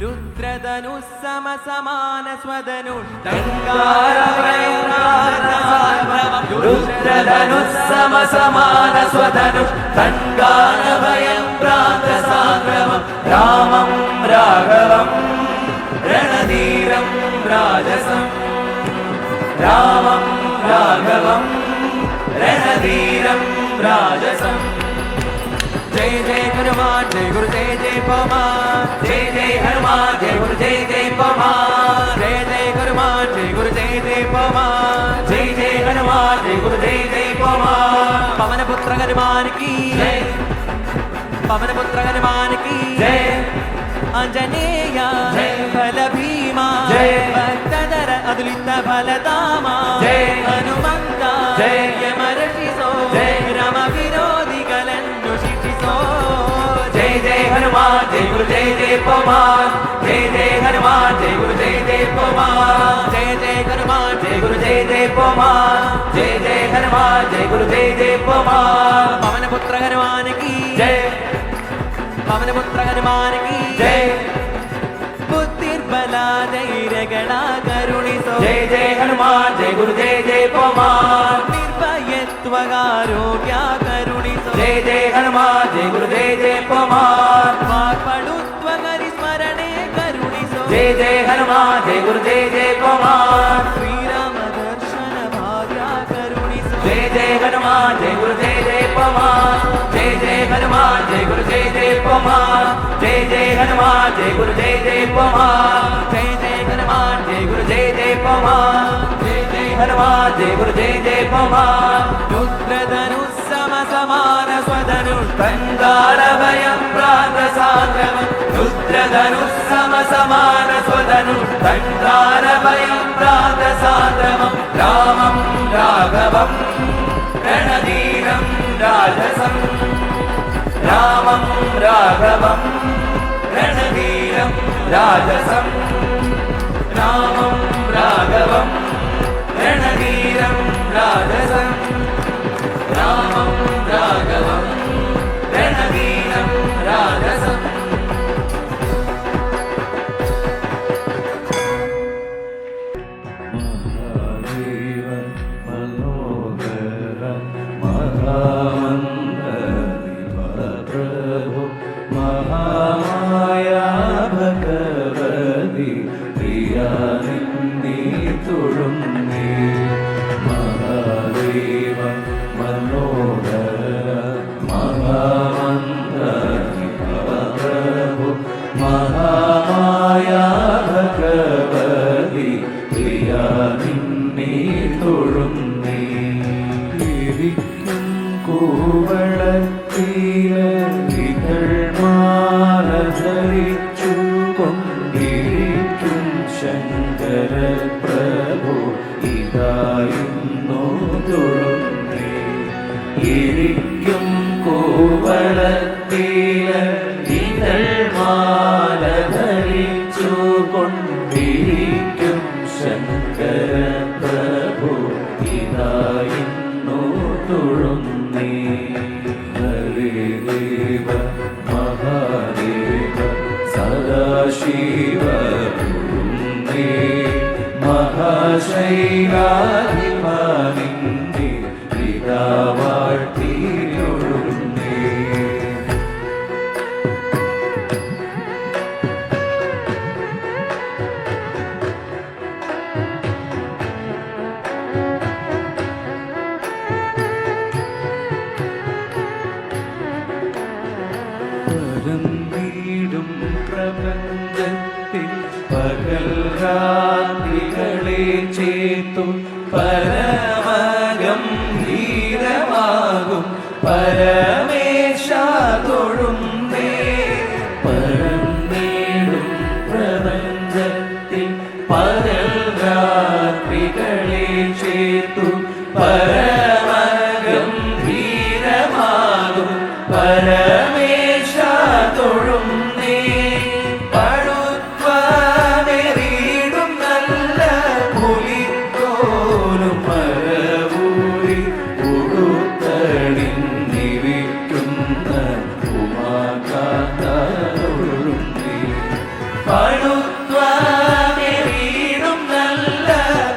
രുദ്രധനുസ്സമസമാന സ്വധനുഷ് രുദ്രധനുസ്സമസമാന സ്വധനുഷ് തൻഗാനഭയം ഭ്രാന്തസാന്ദ്രമം രാമം രാഘവം രണധീരം രാജസം രാമം രാഘവം രണധീരം രാജസം जय जय हनुमान जय गुरु जय जय पवन जय जय हनुमान जय गुरु जय जय पवन जय जय हनुमान जय गुरु जय जय पवन जय जय हनुमान जय गुरु जय जय पवन पवन पुत्र हनुमान की जय पवन पुत्र हनुमान की जय अंजनेय जय फल भीमा जय भक्तधर अतुलित फलधामा जय हनुमंत जय यमरक्षिसो जय राम विरोधी गलन्नु शिक्षिसो जय जय हनुमान जय गुरु जय जय पवन जय जय हनुमान जय गुरु जय जय पवन जय जय हनुमान जय गुरु जय जय पवन जय जय हनुमान जय गुरु जय जय पवन पवन पुत्र हनुमान की जय पवन पुत्र हनुमान की जय बुद्धिर्बला धैर्यगणा करुणिसो जय जय हनुमान जय गुरु जय जय पवन निर्भयत्वगारोग्य करुणिसो जय जय हनुमान जय गुरु जय जय पवन वाक्पडुत्वगरिस्मरणे करुणिसो जय जय हनुमान जय गुरु जय जय पवन श्रीराम दर्शन भाग्य करुणिसो जय जय हनुमान जय गुरु जय जय पवन जय जय हनुमान जय गुरु जय जय पवन जय जय हनुमान जय गुरु जय जय पवन जय जय हनुमान जय गुरु जय जय पवन जय जय हनुमान जय गुरु जय जय पवन रुद्रधनुस्समसमान स्वधनुष तन्गारभयं भ्रान्तसान्द्रमं रुद्रधनुस्समसमान स्वधनुष तन्गारभयं भ्रान्तसान्द्रमं रामं राघवं रणधीरं राजसं रामं राघवं रणधीरं राजसं रामं राघवं रणधीरं राजसं रामं राघवं रणधीरं राजसं महादेव मनोहर महामन्त्रप्रभो महामाया भगवती प्रिया निन्दी तुळुन्नी महादेव मनोहर महामन्त्रप्रभो महामाया भगवती प्रिया निन्दी तुळुन्नी കൂവളത്തിലരിച്ചു കൊണ്ടിരിക്കും ശങ്കര പ്രഭു ഇതായിരുന്നു തൊഴുന്നേ ഇരിക്കും കൂവളത്തിലരിച്ചു കൊണ്ടിരിക്കും ശങ്കര പ്രഭു ഇതായിരുന്നു തൊഴുന്നേ ഹരിദേവ മഹാദേവ സദാശിവ തൊഴുന്നേ മഹാശൈലാധിപനിന്റെ പിതാവാഴ്ത്തി തൊഴുന്നേ പരന്നീടും പ്രപഞ്ചത്തിൽ പകൽ രാത്രികളെ ചേർത്തു പരമഗംഭീരമാകും പരമേശ തൊഴുന്നേ പരന്നീടും പ്രപഞ്ചത്തിൽ പകൽ രാത്രികളെ ചേർത്തു പരമഗംഭീരമാകും പരമേശ തൊഴുന്നേ പടുത്വമേറിയിടും നല്ല പുലിത്തോലും മരവൂരി ഉടുത്തണിന്നിവിട പടുത്വാനെ വീടും നല്ല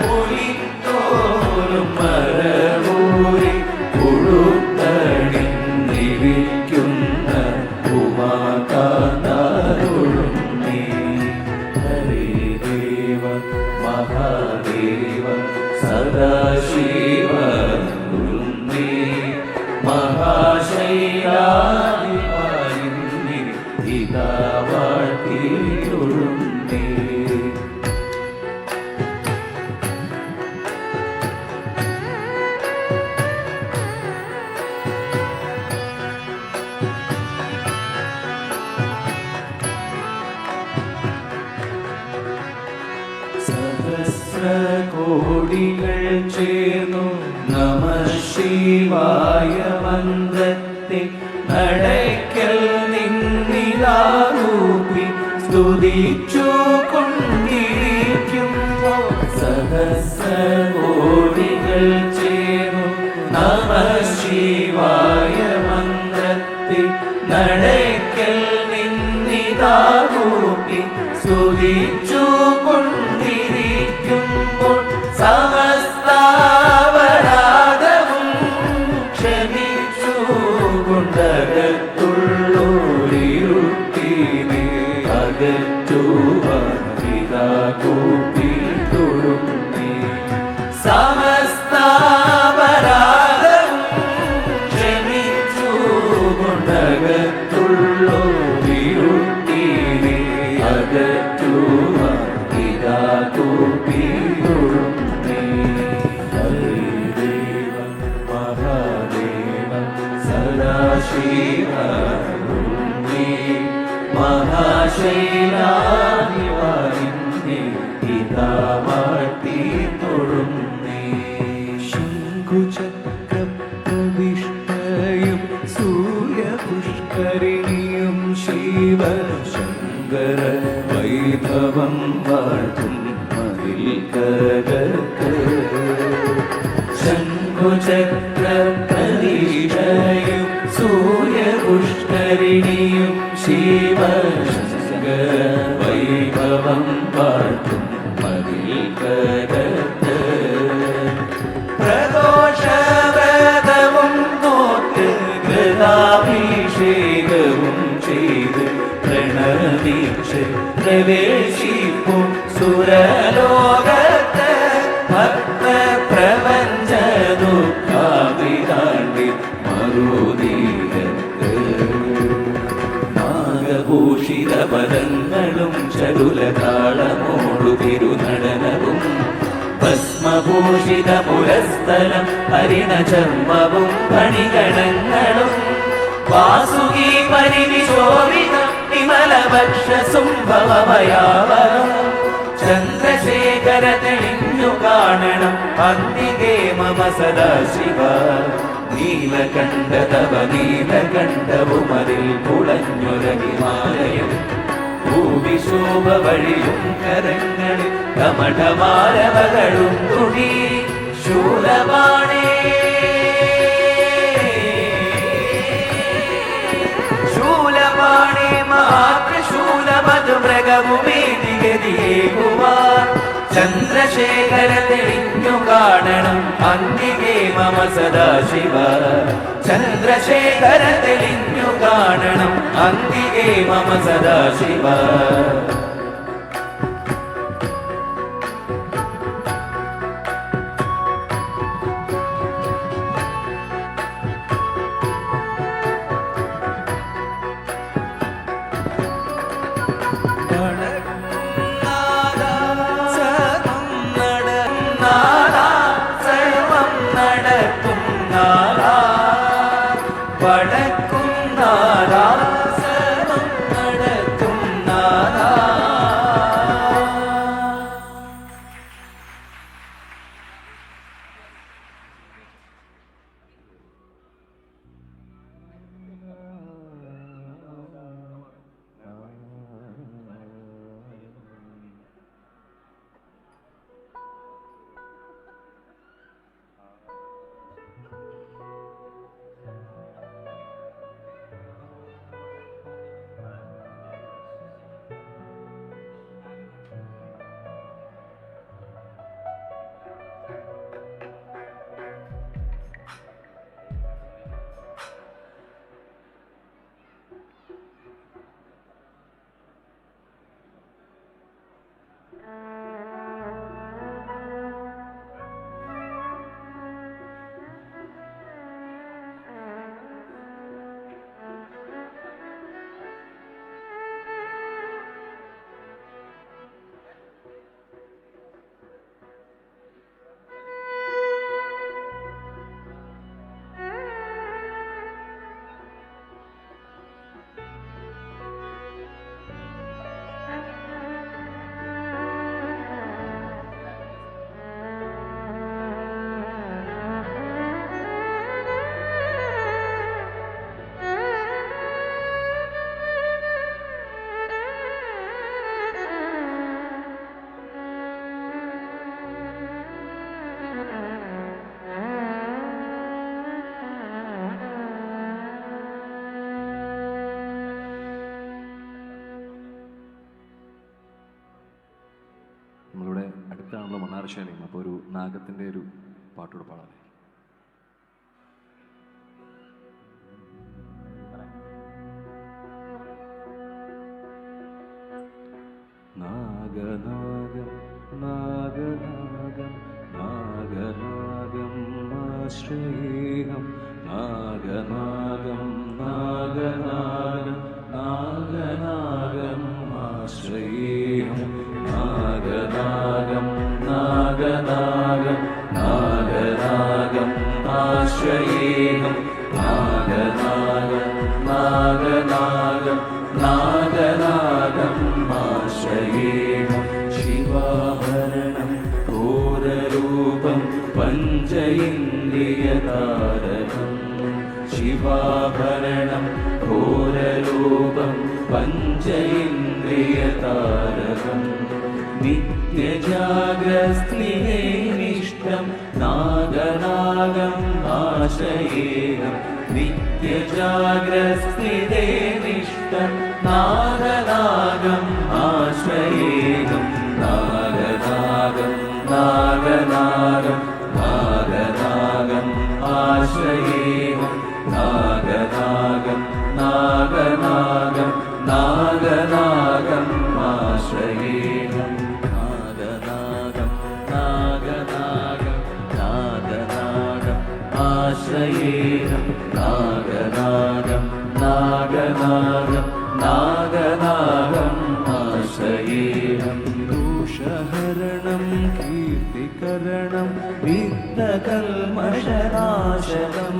പുലിത്തോലും മരവൂരി പുഴുത്തണിന്നിരിക്കുന്ന ഉമാകാന്താരുണ്ണി ഹരിദേവ മഹാദേവ സദാശിവ ഉണ്ണി മഹാശൈലാധിപതി ഇതാ വാഴ്ത്തിയുണ്ണി. സഹസ്രകോടികൾ ചേർന്നു നമഃ ശിവായ മന്ത്രത്തെ നടയ്ക്കൽ നിന്നിലാരൂപി സ്തുതിച്ചു കൊണ്ടിരിക്കുമ്പോൾ സഹസ്രകോടികൾ ചേർന്നു നമഃ ശിവായ മന്ത്രത്തെ നടയ്ക്കൽ നിന്നിലാരൂപി സ്തുതിച്ചു കൊണ്ടിരിക്കുമ്പോൾ സമസ്താപരാധവും ക്ഷമിച്ചു കൊണ്ടകത്തുള്ളൂരിരുട്ടിനെ അകറ്റുവാൻ പിതാ കൂപ്പി തൊഴുന്നേ. സമസ്താപരാധവും ക്ഷമിച്ചു കൊണ്ടകത്തുള്ളൂരിരുട്ടിനെ അകറ്റുവാൻ പിതാ കൂപ്പി തൊഴുന്നേ. ഹരിദേവ മഹാദേവ സദാശിവ ഉണ്ണി മഹാശൈലാധിപതി പിതാ വാഴ്ത്തി തൊഴുന്നേ. ശംഖുചക്രപ്രവിഷ്ടയും സൂര്യപുഷ്കരിണിയും ശിവ ശങ്കര വൈഭവം വാഴ്ത്തും മതിൽ കരകത്ത്. ശംഖുചക്രപ്രതിഷ്ഠയും സൂര്യപുഷ്കരിണിയും ശിവ ശങ്കര വൈഭവം വാഴ്ത്തും മതിൽ കരകത്ത്. പ്രദോഷവ്രതവും നോറ്റ് ഗൃഹാഭിഷേകവും ചെയ്ത് പ്രണമിച്ച് പ്രവേശിപ്പും സുരലോകത്ത് ഭക്ത പ്രപഞ്ച ദുഃഖാവിതാണ്ടി മറുതീരത്ത്. നാഗഭൂഷിത പദങ്ങളും ചരുലതാളമോടു തിരുനടനവും ഭസ്മഭൂഷിത പുരസ്ഥലം ഹരിണചർമ്മവും പണിഗണങ്ങളും വാസുകി പരിവിശോഭിതം വിമലഭക്ഷസുംഭവമയാവരം. ചന്ദ്രശേഖര തെളിഞ്ഞു കാണണം അന്തികേ മമ സദാശിവ. നീലകണ്ഠ തവ നീലകണ്ഠവുമതിൽ കുളഞ്ഞൊര ഹിമാലയം. ഭൂവിശോഭ വഴിയും കരങ്ങളിൽ കമഠമാരവകളും തുണി ശൂലപാണേ. ശൂലപാണേ മഹാത്രിശൂലമധുമൃഗവുമേതിഗതിയേകുവാൻ. ചന്ദ്രശേഖര തെളിഞ്ഞു കാണണം അന്തികേ മമ സദാശിവ. ചന്ദ്രശേഖര തെളിഞ്ഞു കാണണം അന്തികേ മമ സദാശിവ. വടക്കും നാരാ സർവം നടത്തും നാരാ. നമ്മളിവിടെ അടുത്താണല്ലോ മണ്ണാറശാലയും, അപ്പോൾ ഒരു നാഗത്തിൻ്റെ ഒരു പാട്ടൂടെ പാടാം. നാഗനാഗം നാഗനാഗം നാഗനാഗം ആശ്രയേഹം നാഗനാഗം നാഗനാഗം നാഗനാഗം ആശ്രയേഹം നാഗനാഗം നാഗനാഗം നാഗനാഗം ആശ്രയേഹം നാഗനാഗം നാഗനാഗം നാഗനാഗം ആശ്രയേഹം ശിവാഭരണം ഘോരരൂപം പഞ്ചഇന്ദ്രിയതാരകം ശിവാഭരണം ഘോരരൂപം പഞ്ചഇന്ദ്രിയതാരകം നിത്യജാഗ്രസ്നിഷ്ടം നാഗനാഗം ആശ്രയേഹം നിത്യജാഗ്രസ്നിഷ്ടം നാഗനാഗം ആശ്രയേഹം നാഗനാഗം നാഗനാഗം നാഗനാഗം ആശ്രയേഹം നാഗനാഗം നാഗനാഗം നാഗനാഗം ആശ്രയേഹം നാഗനാഗം നാഗനാഗം നാഗനാഗം ആശ്രയേഹം നാഗനാഗം നാഗനാഗം നാഗനാഗം ആശ്രയേഹം ദോഷഹരണം കീർത്തികരണം വിത്തകൽമഷനാശകം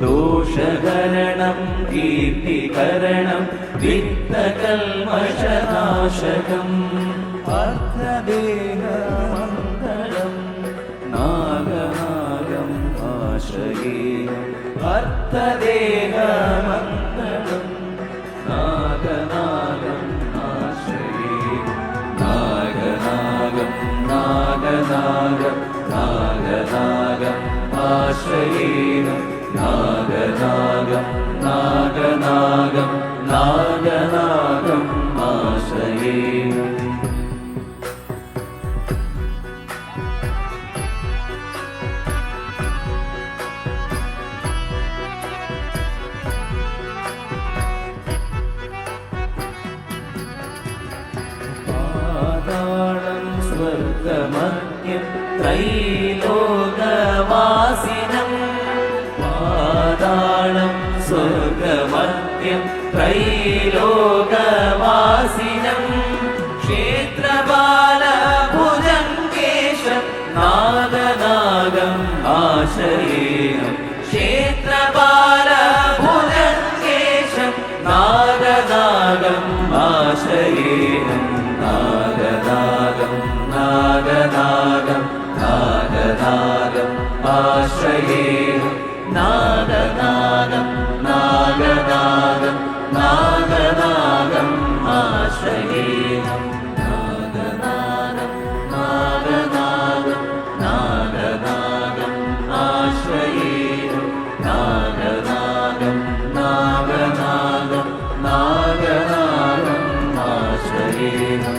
ദോഷഹരണം കീർത്തികരണം വിത്തകൽമഷനാശകം അർത്ഥദേഹമംഗളം നാഗനാഗം ആശ്രയേഹം അർത്ഥദേഹമംഗളം നാഗനാഗം ആശ്രയേഹം നാഗനാഗം നാഗനാഗം നാഗനാഗം ആശ്രയേഹം നാഗനാഗം നാഗനാഗം നാഗനാഗം ആശ്രയേഹം പാതാളം സ്വർഗമധ്യം ത്രൈലോകവാസിനം പാതാളം സ്വർഗമധ്യം ത്രൈലോകവാസിനം ക്ഷേത്രപാലഭുജംഗേശം നാഗനാഗം ആശ്രയേഹം ക്ഷേത്രപാലഭുജംഗേശം നാഗനാഗം ആശ്രയേഹം നാഗനാഗം നാഗനാഗം നാഗനാഗം ആശ്രയേഹം നാഗനാഗം നാഗനാഗം നാഗനാഗം ആശ്രയേഹം നാഗനാഗം നാഗനാഗം നാഗനാഗം ആശ്രയേഹം നാഗനാഗം നാഗനാഗം നാഗനാഗം ആശ്രയേഹം.